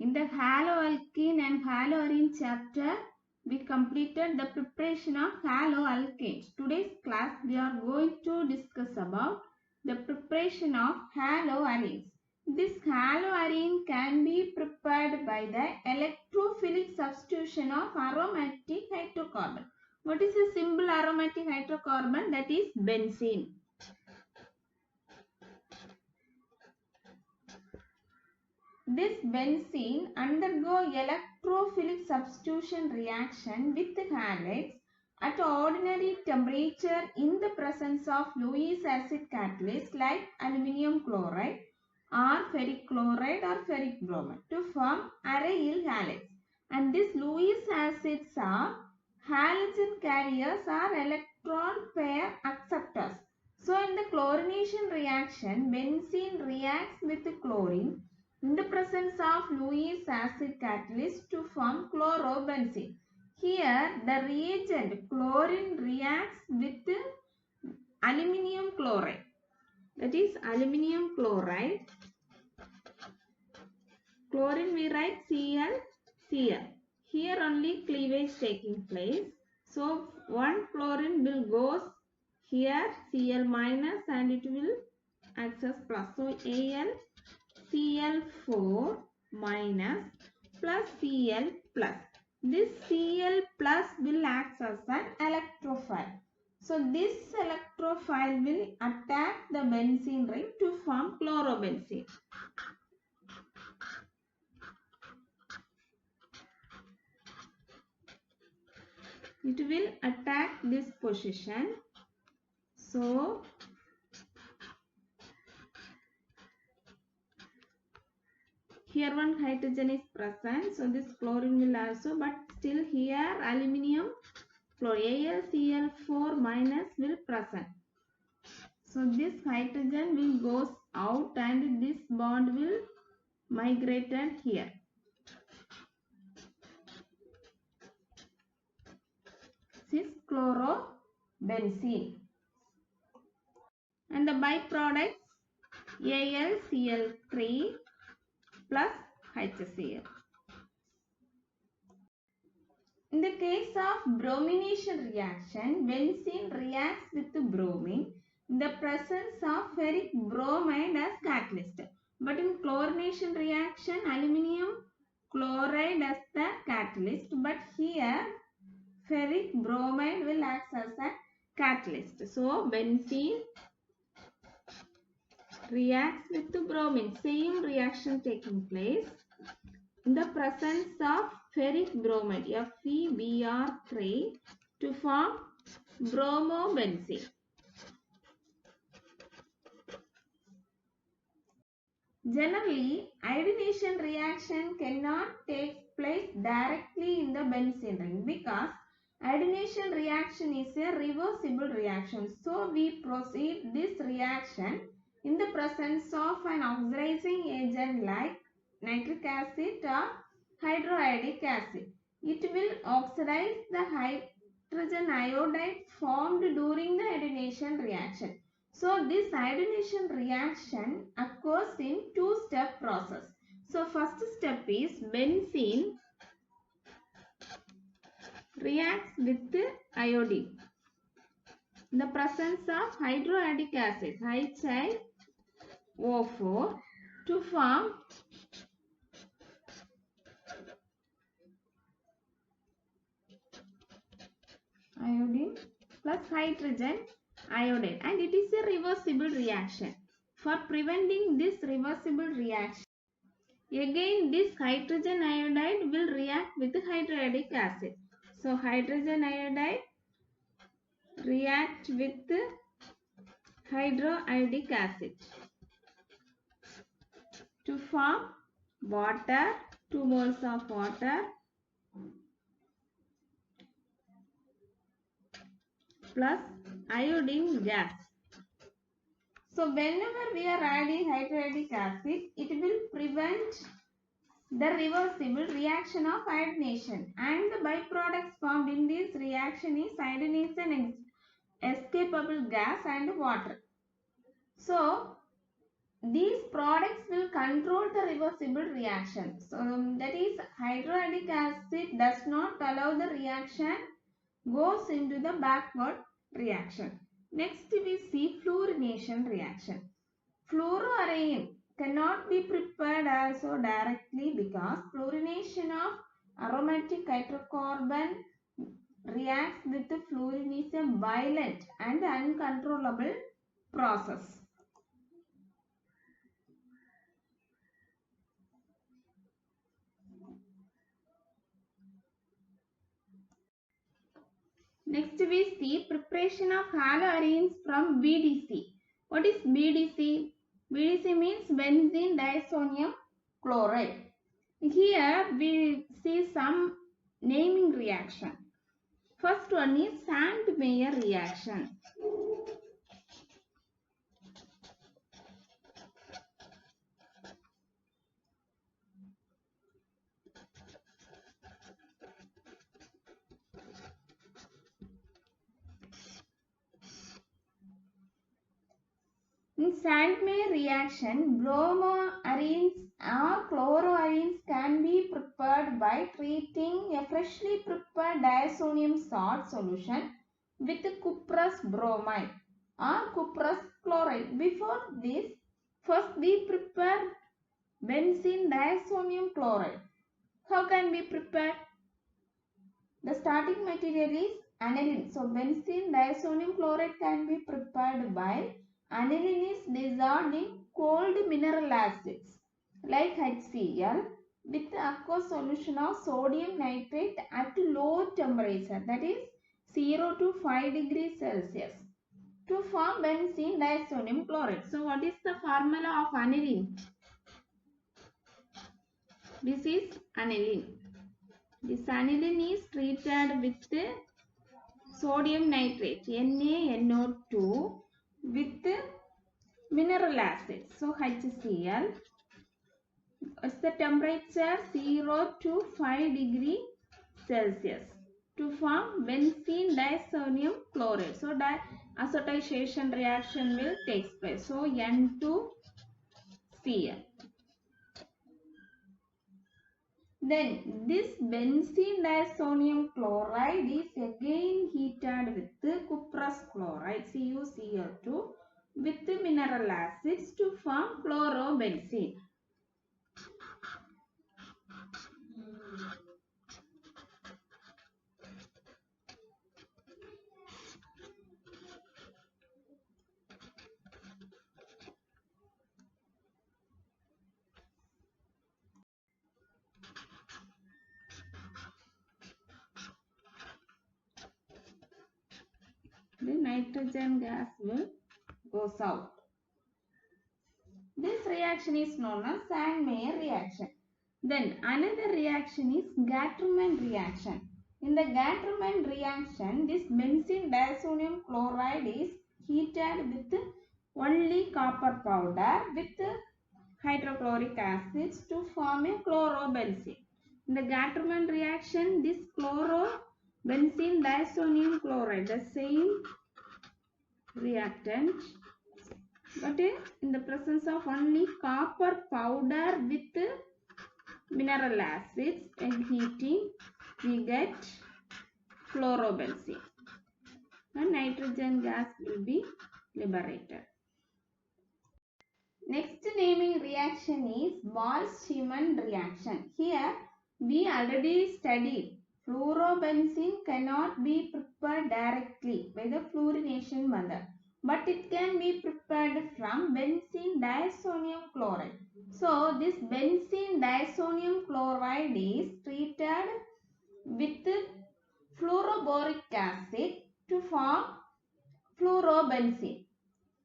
In the haloalkene and haloarine chapter, we completed the preparation of haloalkanes. Today's class, we are going to discuss about the preparation of haloarenes. This haloarene can be prepared by the electrophilic substitution of aromatic hydrocarbon. What is a simple aromatic hydrocarbon? That is benzene. This benzene undergo electrophilic substitution reaction with halides at ordinary temperature in the presence of Lewis acid catalyst like aluminium chloride or ferric chloride or ferric bromide to form aryl halides. And these Lewis acids are halogen carriers or electron pair acceptors. So in the chlorination reaction, benzene reacts with chlorine in the presence of Lewis acid catalyst to form chlorobenzene. Here the reagent chlorine reacts with aluminium chloride. That is aluminium chloride. Chlorine we write Cl. Here only cleavage taking place. So one chlorine will goes here Cl minus and it will acts as plus. So Cl4 minus plus Cl plus. This Cl plus will act as an electrophile. So this electrophile will attack the benzene ring to form chlorobenzene. It will attack this position. So here one hydrogen is present, so this chlorine will also, but still here aluminium chlorine AlCl4 minus will present. So this hydrogen will goes out and this bond will migrated here. This is chlorobenzene. And the byproducts AlCl3 plus HCl. In the case of bromination reaction, benzene reacts with bromine in the presence of ferric bromide as catalyst. But in chlorination reaction, aluminium chloride as the catalyst. But here, ferric bromide will act as a catalyst. So, benzene reacts with bromine. Same reaction taking place in the presence of ferric bromide FeBr3 to form bromobenzene. Generally, iodination reaction cannot take place directly in the benzene ring because iodination reaction is a reversible reaction. So, we proceed this reaction in the presence of an oxidizing agent like nitric acid or hydroiodic acid. It will oxidize the hydrogen iodide formed during the iodination reaction. So this iodination reaction occurs in two-step process. So first step is benzene reacts with iodine in the presence of hydroiodic acid HiO4 to form iodine plus hydrogen iodide, and it is a reversible reaction. For preventing this reversible reaction, again this hydrogen iodide will react with hydroiodic acid. So hydrogen iodide react with hydroiodic acid to form water, 2 moles of water plus iodine gas. So whenever we are adding hydroiodic acid, it will prevent the reversible reaction of iodination, and the byproducts formed in this reaction is iodination, escapable gas and water. So these products will control the reversible reaction. So that is, hydrochloric acid does not allow the reaction goes into the backward reaction. Next we see fluorination reaction. Fluoroarene cannot be prepared also directly because fluorination of aromatic hydrocarbon reacts with the fluorine is a violent and uncontrollable process. Next we see preparation of haloarenes from BDC. What is BDC? BDC means benzene diazonium chloride. Here we see some naming reaction. First one is Sandmeyer reaction. In Sandmeyer reaction, bromoarenes or chloroarenes can be prepared by treating a freshly prepared diazonium salt solution with cuprous bromide or cuprous chloride. Before this, first we prepare benzene diazonium chloride. How can we prepare? The starting material is aniline. So benzene diazonium chloride can be prepared by aniline is dissolved in cold mineral acids like HCl with aqueous solution of sodium nitrate at low temperature, that is 0 to 5 degrees Celsius, to form benzene diazonium chloride. So what is the formula of aniline? This is aniline. This aniline is treated with sodium nitrate NaNO2 with mineral acid. So HCl. What's the temperature? 0 to 5 degree Celsius to form benzene diazonium chloride. So acetization reaction will take place. So N2Cl. Then this benzene diazonium chloride is again heated with cuprous chloride CuCl2 with mineral acids to form chlorobenzene. The nitrogen gas will goes out. This reaction is known as Sandmeyer reaction. Then another reaction is Gattermann reaction. In the Gattermann reaction, this benzene diazonium chloride is heated with only copper powder with hydrochloric acids to form a chlorobenzene. In the Gattermann reaction, this chlorobenzene diazonium chloride, the same reactant, but in the presence of only copper powder with mineral acids and heating, we get chlorobenzene and nitrogen gas will be liberated. Next naming reaction is Boltzmann reaction. Here we already studied fluorobenzene cannot be prepared directly by the fluorination method, but it can be prepared from benzene diazonium chloride. So this benzene diazonium chloride is treated with fluoroboric acid to form fluorobenzene.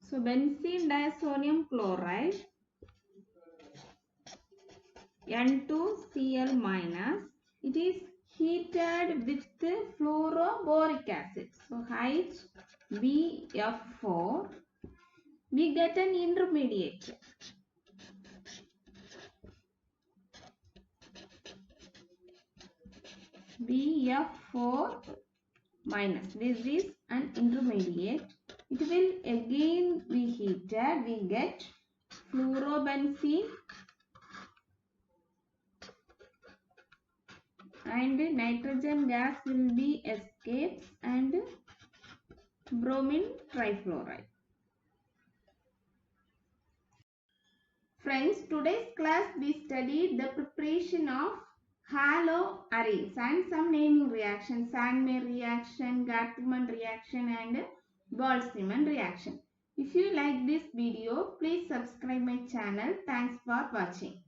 So benzene diazonium chloride N2Cl minus, it is heated with fluoroboric acid. So HBF4, we get an intermediate. BF4 minus. This is an intermediate. It will again be heated. We get fluorobenzene and nitrogen gas will be escapes and bromine trifluoride. Friends, today's class we studied the preparation of haloarenes and some naming reactions, Sandmeyer reaction, Garthman reaction and Boltzmann reaction. If you like this video, please subscribe my channel. Thanks for watching.